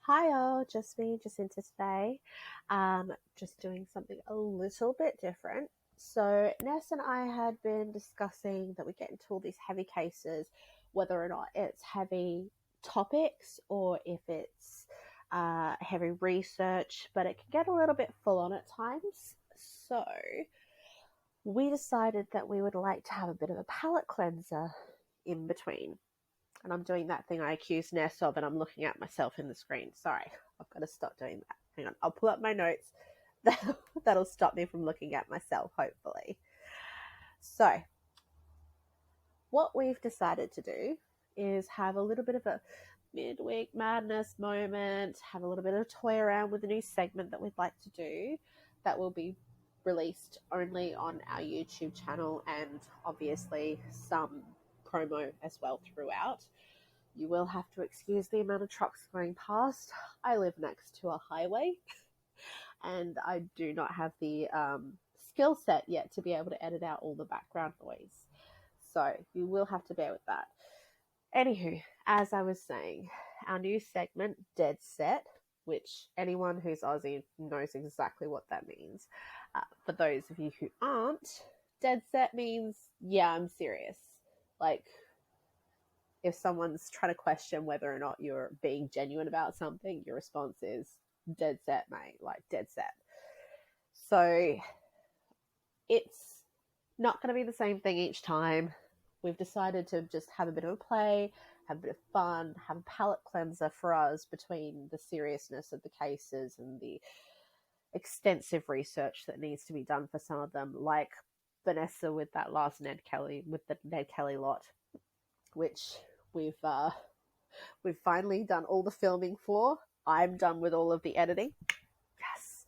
Hi all, just me, Jacinta today. Just doing something a little bit different. So Ness and I had been discussing that we get into all these heavy cases, whether or not it's heavy topics or if it's heavy research, but it can get a little bit full on at times. So we decided that we would like to have a bit of a palate cleanser in between. And I'm doing that thing I accused Ness of, and I'm looking at myself in the screen. Sorry, I've got to stop doing that. Hang on, I'll pull up my notes. That'll stop me from looking at myself, hopefully. So, what we've decided to do is have a little bit of a midweek madness moment, have a little bit of a toy around with a new segment that we'd like to do that will be released only on our YouTube channel and obviously some promo as well throughout. You will have to excuse the amount of trucks going past. I live next to a highway and I do not have the skill set yet to be able to edit out all the background noise. So you will have to bear with that. Anywho, as I was saying, our new segment, Dead Set, which anyone who's Aussie knows exactly what that means. For those of you who aren't, Dead Set means, yeah, I'm serious. Like, if someone's trying to question whether or not you're being genuine about something, your response is dead set, mate, like dead set. So it's not going to be the same thing each time. We've decided to just have a bit of a play, have a bit of fun, have a palate cleanser for us between the seriousness of the cases and the extensive research that needs to be done for some of them, like Vanessa with that last Ned Kelly lot, which we've finally done all the filming for. I'm done with all of the editing. Yes.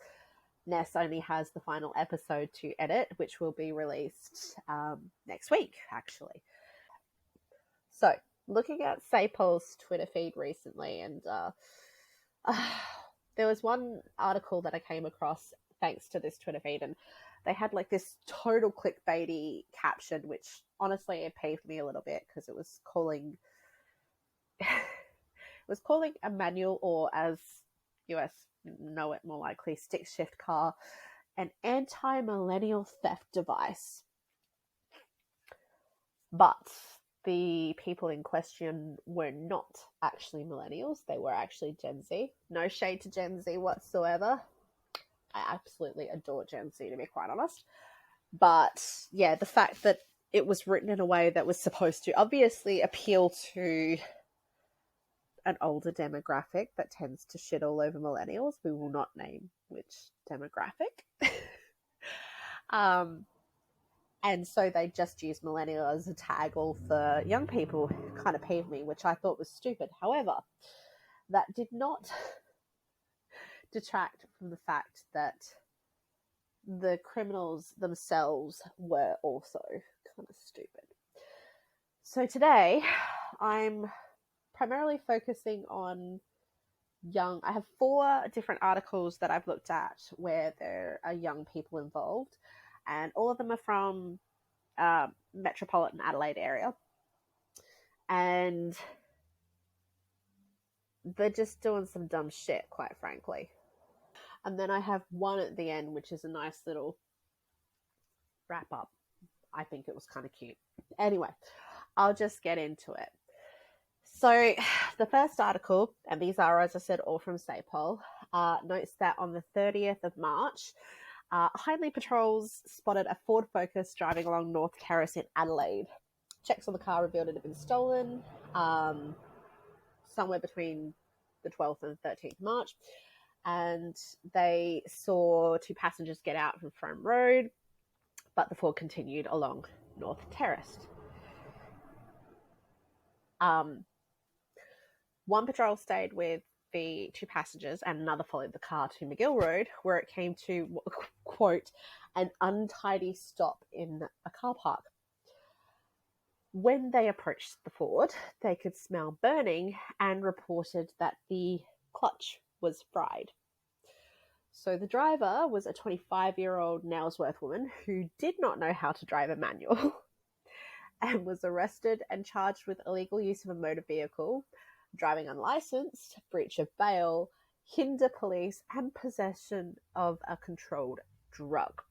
Ness only has the final episode to edit, which will be released next week, actually. So, looking at Sapol's Twitter feed recently, and there was one article that I came across thanks to this Twitter feed, and they had like this total clickbaity caption, which honestly it peeved me a little bit because it was calling a manual, or as US know it more likely, stick shift car, an anti-millennial theft device. But the people in question were not actually millennials. They were actually Gen Z. No shade to Gen Z whatsoever. I absolutely adore Gen Z, to be quite honest. But yeah, the fact that it was written in a way that was supposed to obviously appeal to an older demographic that tends to shit all over millennials. We will not name which demographic. And so they just used millennial as a tag all for young people. Kind of peeved me, which I thought was stupid. However, that did not detract from the fact that the criminals themselves were also kind of stupid. So today, I'm primarily focusing on young. I have 4 different articles that I've looked at where there are young people involved, and all of them are from metropolitan Adelaide area, and they're just doing some dumb shit, quite frankly. And then I have one at the end, which is a nice little wrap up. I think it was kind of cute. Anyway, I'll just get into it. So the first article, and these are, as I said, all from Sapol, notes that on the 30th of March, Hindley patrols spotted a Ford Focus driving along North Terrace in Adelaide. Checks on the car revealed it had been stolen somewhere between the 12th and 13th of March. And they saw 2 passengers get out from Frome Road, but the Ford continued along North Terrace. One patrol stayed with the 2 passengers and another followed the car to McGill Road, where it came to, quote, an untidy stop in a car park. When they approached the Ford, they could smell burning and reported that the clutch was fried. So the driver was a 25-year-old Nailsworth woman who did not know how to drive a manual and was arrested and charged with illegal use of a motor vehicle, driving unlicensed, breach of bail, hinder police, and possession of a controlled drug.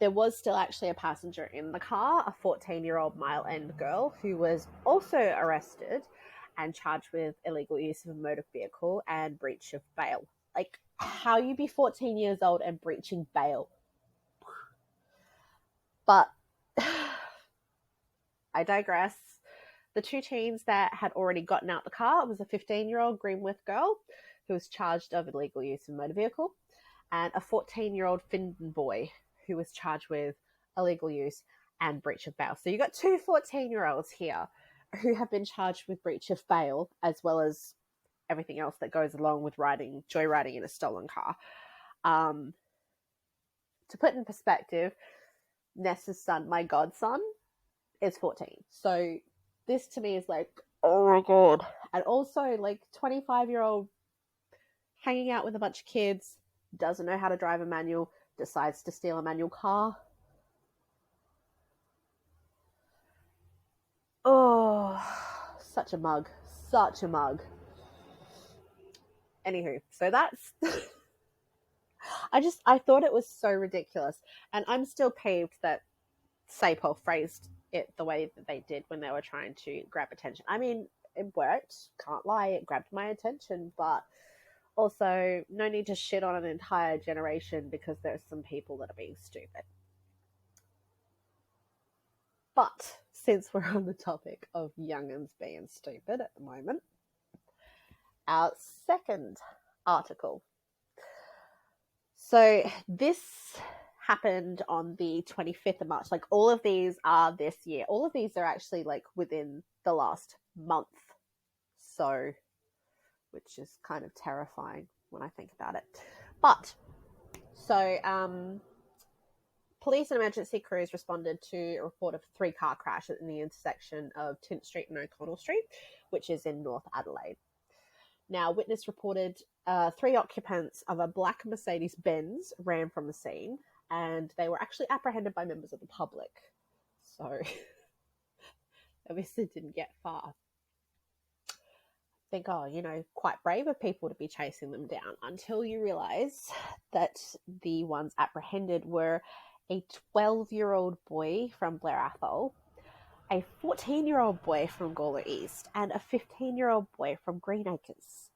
There was still actually a passenger in the car, a 14-year-old Mile End girl, who was also arrested and charged with illegal use of a motor vehicle and breach of bail. Like, how you be 14 years old and breaching bail? But I digress. The two teens that had already gotten out the car was a 15-year-old Greenwith girl who was charged of illegal use of a motor vehicle, and a 14-year-old Findon boy who was charged with illegal use and breach of bail. So you got two 14-year-olds here who have been charged with breach of bail, as well as everything else that goes along with joyriding in a stolen car. To put in perspective, Nessa's son, my godson, is 14. So this to me is like, oh my God. And also, like, 25-year-old hanging out with a bunch of kids, doesn't know how to drive a manual, decides to steal a manual car. Oh, such a mug. Such a mug. Anywho, so that's... I thought it was so ridiculous. And I'm still peeved that Sapol phrased it the way that they did when they were trying to grab attention. I mean, it worked. Can't lie. It grabbed my attention. But also, no need to shit on an entire generation because there's some people that are being stupid. But since we're on the topic of young'uns being stupid at the moment, our second article. So this happened on the 25th of March. Like, all of these are this year. All of these are actually like within the last month. So, which is kind of terrifying when I think about it. But, so, police and emergency crews responded to a report of a 3-car crash in the intersection of Tint Street and O'Connell Street, which is in North Adelaide. Now, witness reported 3 occupants of a black Mercedes-Benz ran from the scene, and they were actually apprehended by members of the public. So, obviously didn't get far. Think, oh, quite brave of people to be chasing them down, until you realise that the ones apprehended were a 12-year-old boy from Blair Athol, a 14-year-old boy from Gawler East, and a 15-year-old boy from Greenacres.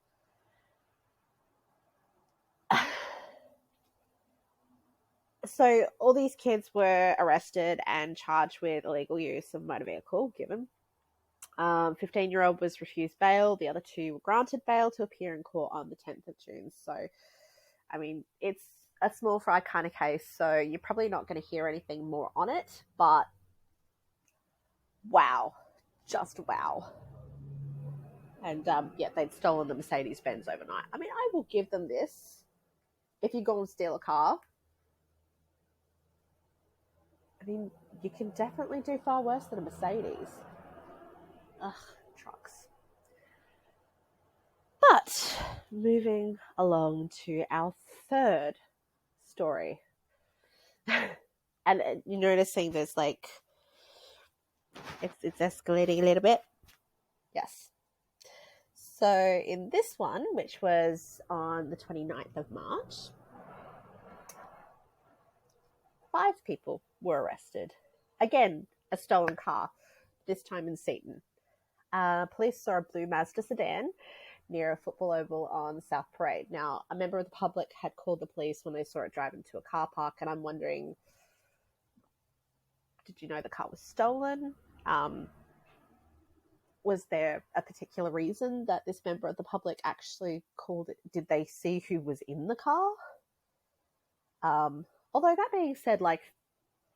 So all these kids were arrested and charged with illegal use of a motor vehicle, given. 15-year-old was refused bail. The other 2 were granted bail to appear in court on the 10th of June. So, I mean, it's a small fry kind of case, so you're probably not going to hear anything more on it, but wow. Just wow. And, yeah, they'd stolen the Mercedes-Benz overnight. I mean, I will give them this. If you go and steal a car, I mean, you can definitely do far worse than a Mercedes. Ugh, trucks. But moving along to our third story. And you're noticing there's like, it's escalating a little bit. Yes. So in this one, which was on the 29th of March, 5 people were arrested. Again, a stolen car, this time in Seaton. Police saw a blue Mazda sedan near a football oval on South Parade. Now, a member of the public had called the police when they saw it drive into a car park, and I'm wondering, did you know the car was stolen? Was there a particular reason that this member of the public actually called it? Did they see who was in the car? Although that being said, like,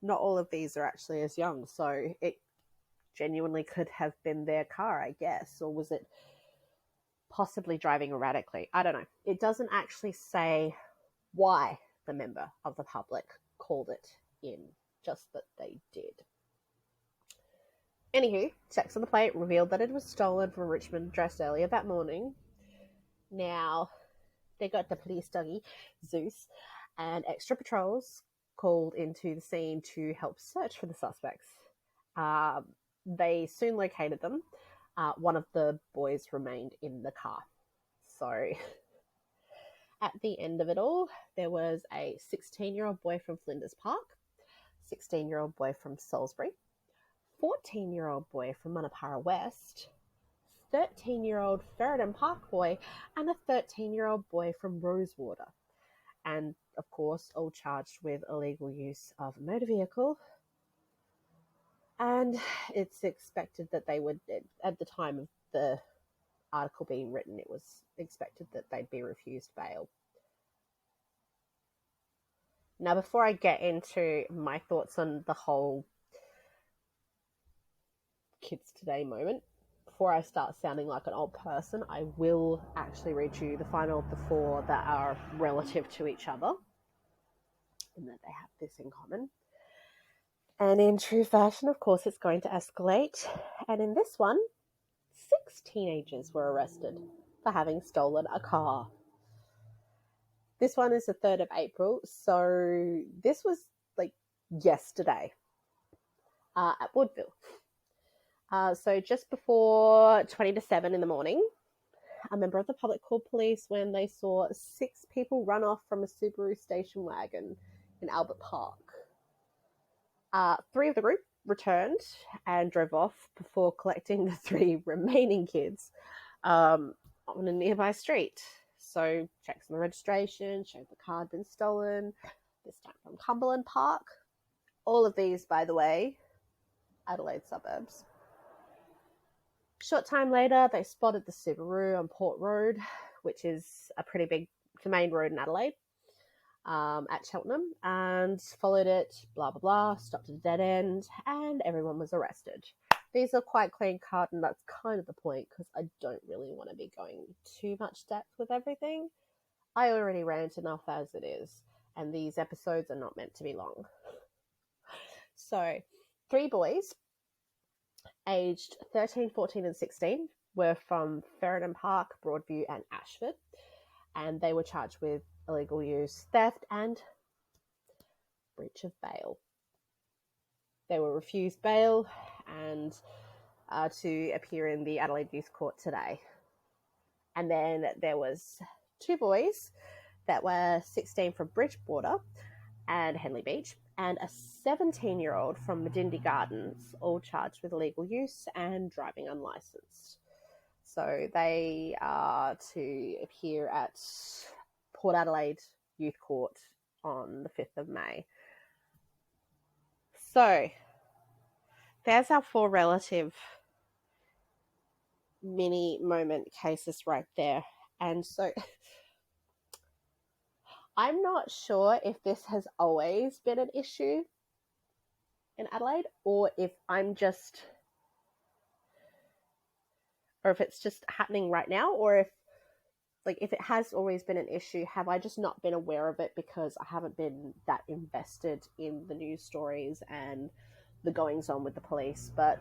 not all of these are actually as young, so it genuinely could have been their car, I guess, or was it possibly driving erratically? I don't know. It doesn't actually say why the member of the public called it in, just that they did. Anywho, checks on the plate revealed that it was stolen from a Richmond address earlier that morning. Now, they got the police doggy, Zeus, and extra patrols called into the scene to help search for the suspects. They soon located them. One of the boys remained in the car. So at the end of it all, there was a 16-year-old boy from Flinders Park, 16-year-old boy from Salisbury, 14-year-old boy from Manapara West, 13-year-old Ferryden Park boy, and a 13-year-old boy from Rosewater. And, of course, all charged with illegal use of a motor vehicle. And it's expected that they would, at the time of the article being written, it was expected that they'd be refused bail. Now, before I get into my thoughts on the whole Kids Today moment, before I start sounding like an old person, I will actually read you the final of the four that are relative to each other and that they have this in common. And in true fashion, of course, it's going to escalate. And in this one, 6 teenagers were arrested for having stolen a car. This one is the 3rd of April, so this was like yesterday at Woodville. So just before 20 to 7 in the morning, a member of the public called police when they saw 6 people run off from a Subaru station wagon in Albert Park. 3 of the group returned and drove off before collecting the 3 remaining kids on a nearby street. So checks on the registration, showed the car had been stolen, this time from Cumberland Park. All of these, by the way, Adelaide suburbs. Short time later, they spotted the Subaru on Port Road, which is a pretty big, the main road in Adelaide, at Cheltenham, and followed it, blah, blah, blah, stopped at a dead end, and everyone was arrested. These are quite clean cut, and that's kind of the point, because I don't really want to be going too much depth with everything. I already rant enough as it is, and these episodes are not meant to be long. So, 3 boys, aged 13, 14, and 16, were from Ferryden Park, Broadview, and Ashford, and they were charged with illegal use, theft, and breach of bail. They were refused bail and to appear in the Adelaide Youth Court today. And then there was 2 boys that were 16 from Bridgewater and Henley Beach, and a 17-year-old from Medindi Gardens, all charged with illegal use and driving unlicensed. So they are to appear at Port Adelaide Youth Court on the 5th of May. So there's our 4 relative mini moment cases right there. And so I'm not sure if this has always been an issue in Adelaide, or if it's just happening right now, or if it has always been an issue, have I just not been aware of it because I haven't been that invested in the news stories and the goings on with the police. But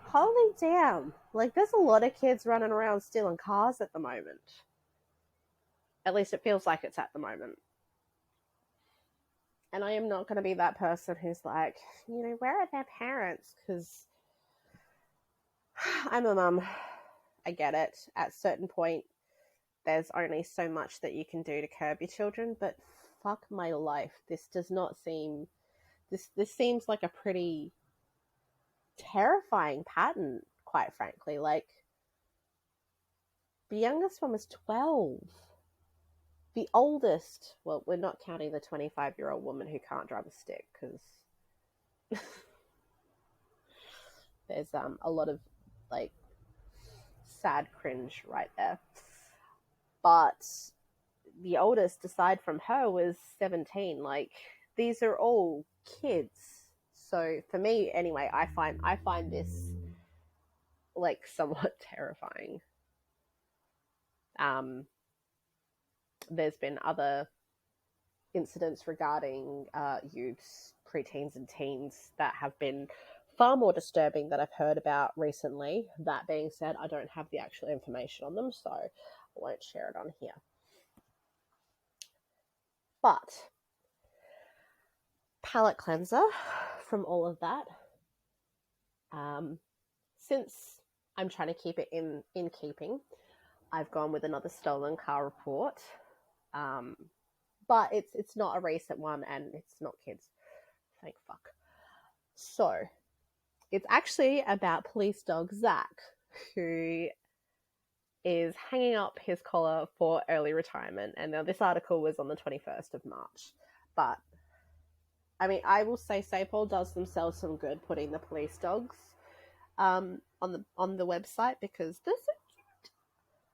holy damn, there's a lot of kids running around stealing cars at the moment. At least it feels like it's at the moment. And I am not going to be that person who's like, where are their parents? Because I'm a mum. I get it. At a certain point, there's only so much that you can do to curb your children, but fuck my life. This does not seem... This seems like a pretty terrifying pattern, quite frankly. The youngest one was 12. The oldest, well, we're not counting the 25-year-old woman who can't drive a stick, because there's a lot of, sad cringe right there. But the oldest, aside from her, was 17. These are all kids. So for me, anyway, I find this, somewhat terrifying. There's been other incidents regarding youths, preteens and teens that have been far more disturbing that I've heard about recently. That being said, I don't have the actual information on them, so I won't share it on here. But palate cleanser from all of that. Since I'm trying to keep it in keeping. I've gone with another stolen car report, but it's not a recent one and it's not kids. Thank fuck. So it's actually about police dog Zach, who is hanging up his collar for early retirement. And now this article was on the 21st of March. But, I mean, I will say Safewell does themselves some good putting the police dogs on the website because they're so cute.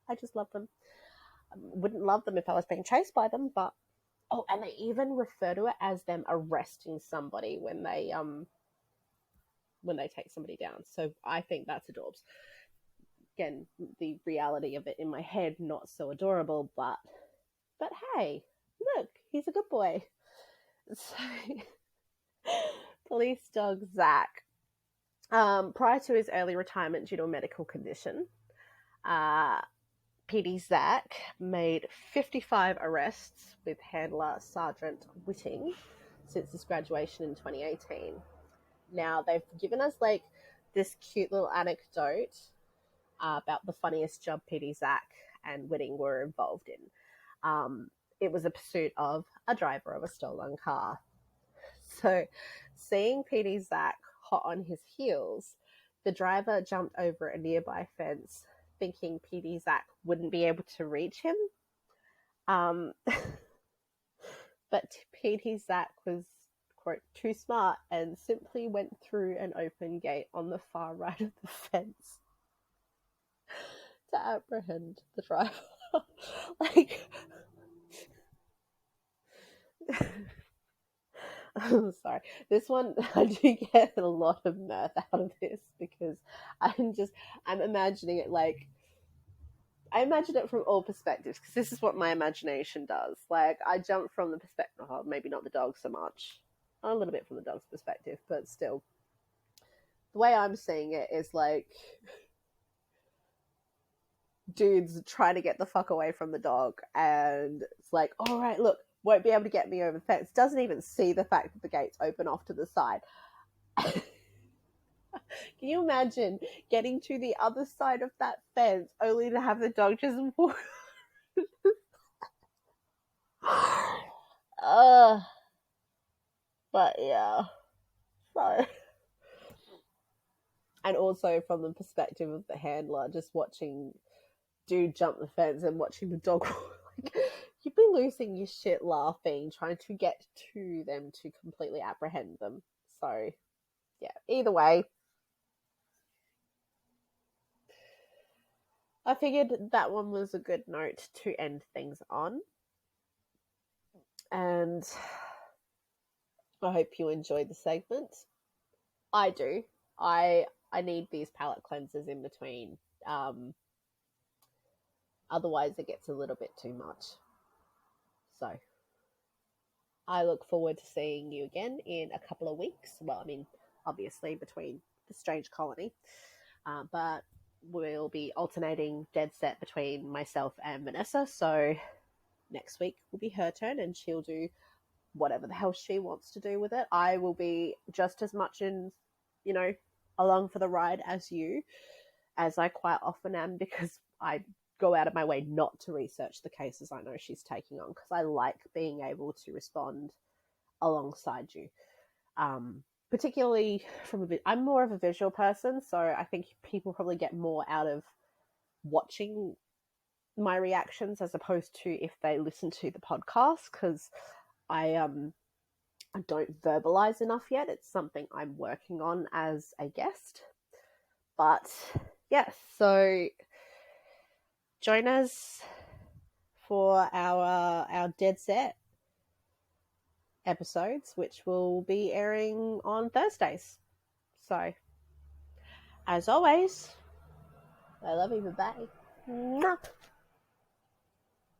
I just love them. I wouldn't love them if I was being chased by them, but... Oh, and they even refer to it as them arresting somebody when they take somebody down. So I think that's adorbs. Again, the reality of it in my head, not so adorable, but hey, look, he's a good boy. So, police dog Zach, prior to his early retirement due to a medical condition, PD Zach made 55 arrests with handler Sergeant Whitting since his graduation in 2018. Now, they've given us like this cute little anecdote about the funniest job PD Zach and Whitting were involved in. It was a pursuit of a driver of a stolen car. So, seeing PD Zach hot on his heels, the driver jumped over a nearby fence, thinking PD Zach wouldn't be able to reach him. But PD Zach was, quote, too smart and simply went through an open gate on the far right of the fence to apprehend the driver. Like, I'm sorry. This one, I do get a lot of mirth out of this because I'm imagining it like, I imagine it from all perspectives because this is what my imagination does. Like, I jump from the perspective, maybe not the dog so much, a little bit from the dog's perspective, but still. The way I'm seeing it is like, dude's trying to get the fuck away from the dog, and it's like, all right, look, won't be able to get me over the fence. Doesn't even see the fact that the gate's open off to the side. Can you imagine getting to the other side of that fence only to have the dog just walk? But yeah, so. And also from the perspective of the handler, just watching dude jump the fence and watching the dog, like, you'd be losing your shit laughing, trying to get to them to completely apprehend them. So, yeah, either way, I figured that one was a good note to end things on. And I hope you enjoyed the segment. I do. I need these palate cleansers in between. Otherwise, it gets a little bit too much. So, I look forward to seeing you again in a couple of weeks. Well, I mean, obviously between the strange colony. But we'll be alternating dead set between myself and Vanessa. So next week will be her turn and she'll do whatever the hell she wants to do with it. I will be just as much in, along for the ride as you, as I quite often am, because I go out of my way not to research the cases I know she's taking on, because I like being able to respond alongside you. Particularly I'm more of a visual person, so I think people probably get more out of watching my reactions as opposed to if they listen to the podcast, because I don't verbalize enough yet. It's something I'm working on as a guest. But yes, so join us for our Dead Set episodes, which will be airing on Thursdays. So, as always, I love you. Bye-bye. Mwah.